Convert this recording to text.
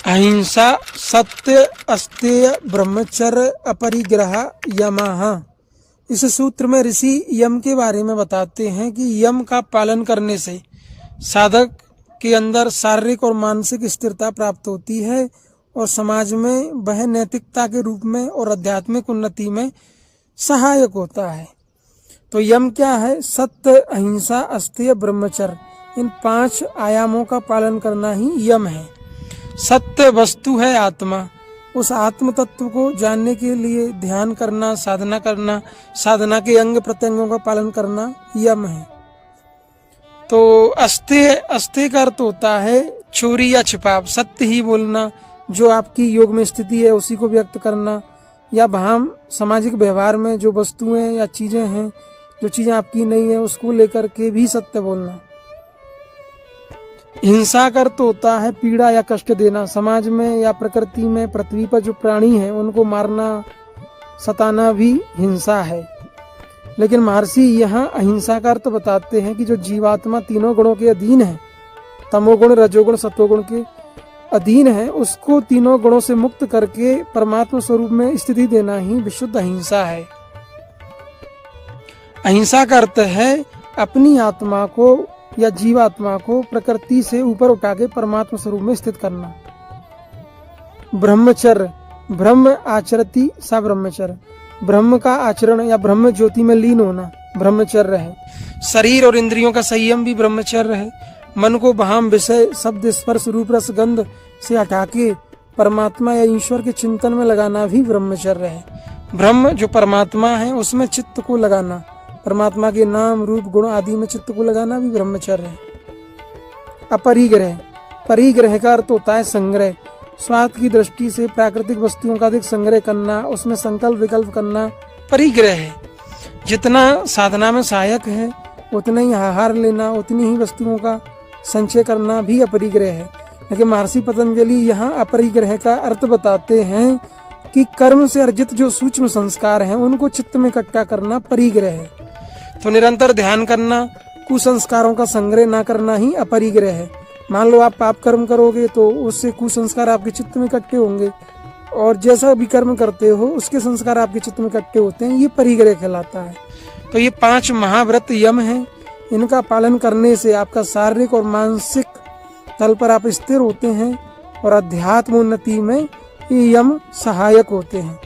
अहिंसा, सत्य, अस्तेय, ब्रह्मचर्य, अपरिग्रह, यमः। इस सूत्र में ऋषि यम के बारे में बताते हैं कि यम का पालन करने से साधक के अंदर शारीरिक और मानसिक स्थिरता प्राप्त होती है और समाज में वह नैतिकता के रूप में और आध्यात्मिक उन्नति में सहायक होता है। तो यम क्या है? सत्य, अहिंसा, अस्तेय, ब्रह्मचर्य, इन 5 आयामों का पालन करना ही यम है। सत्य वस्तु है आत्मा, उस आत्म तत्व को जानने के लिए ध्यान करना, साधना के अंग प्रत्यंगों का पालन करना यम है। तो अस्तेय का अर्थ होता है चोरी या छिपाव, सत्य ही बोलना, जो आपकी योग में स्थिति है उसी को व्यक्त करना, या भाम सामाजिक व्यवहार में जो वस्तुएं या चीजें हैं, जो चीजें आपकी नहीं है उसको लेकर के भी सत्य बोलना। हिंसा का अर्थ होता है पीड़ा या कष्ट देना, समाज में या प्रकृति में पृथ्वी पर जो प्राणी हैं उनको मारना, सताना भी हिंसा है। लेकिन महर्षि यहाँ अहिंसा का अर्थ बताते हैं कि जो जीवात्मा तीनों गुणों के अधीन है, तमोगुण, रजोगुण, सत्वगुण के अधीन है, उसको तीनों गुणों से मुक्त करके परमात्मा स्वरूप में स्थिति देना ही विशुद्ध अहिंसा है। अहिंसा का अर्थ है अपनी आत्मा को या जीवात्मा को प्रकृति से ऊपर उठा के परमात्मा स्वरूप में स्थित करना। ब्रह्मचर्य, ब्रह्म आचरति सा ब्रह्मचर्य, ब्रह्म का आचरण या ब्रह्म ज्योति में लीन होना ब्रह्मचर्य है। शरीर और इंद्रियों का संयम भी ब्रह्मचर्य है। मन को भाम, विषय, शब्द, स्पर्श, रूप, रस, गंध से हटा के परमात्मा या ईश्वर के चिंतन में लगाना भी ब्रह्मचर्य है। ब्रह्म जो परमात्मा है उसमें चित्त को लगाना, परमात्मा के नाम, रूप, गुण आदि में चित्त को लगाना भी ब्रह्मचर्य है। अपरिग्रह, परिग्रह का अर्थ होता है संग्रह, स्वार्थ की दृष्टि से प्राकृतिक वस्तुओं का अधिक संग्रह करना, उसमें संकल्प विकल्प करना परिग्रह है। जितना साधना में सहायक है उतना ही आहार लेना, उतनी ही वस्तुओं का संचय करना भी अपरिग्रह है। लेकिन महर्षि पतंजलि यहाँ अपरिग्रह का अर्थ बताते हैं कि कर्म से अर्जित जो सूक्ष्म संस्कार हैं उनको चित्त में इकट्ठा करना परिग्रह है। तो निरंतर ध्यान करना, कुसंस्कारों का संग्रह ना करना ही अपरिग्रह है। मान लो आप पाप कर्म करोगे तो उससे कुसंस्कार आपके चित्त में इकट्ठे होंगे, और जैसा भी कर्म करते हो उसके संस्कार आपके चित्त में इकट्ठे होते हैं, ये परिग्रह कहलाता है। तो ये 5 महाव्रत यम हैं, इनका पालन करने से आपका शारीरिक और मानसिक तल पर आप स्थिर होते हैं और अध्यात्म उन्नति में ये यम सहायक होते हैं।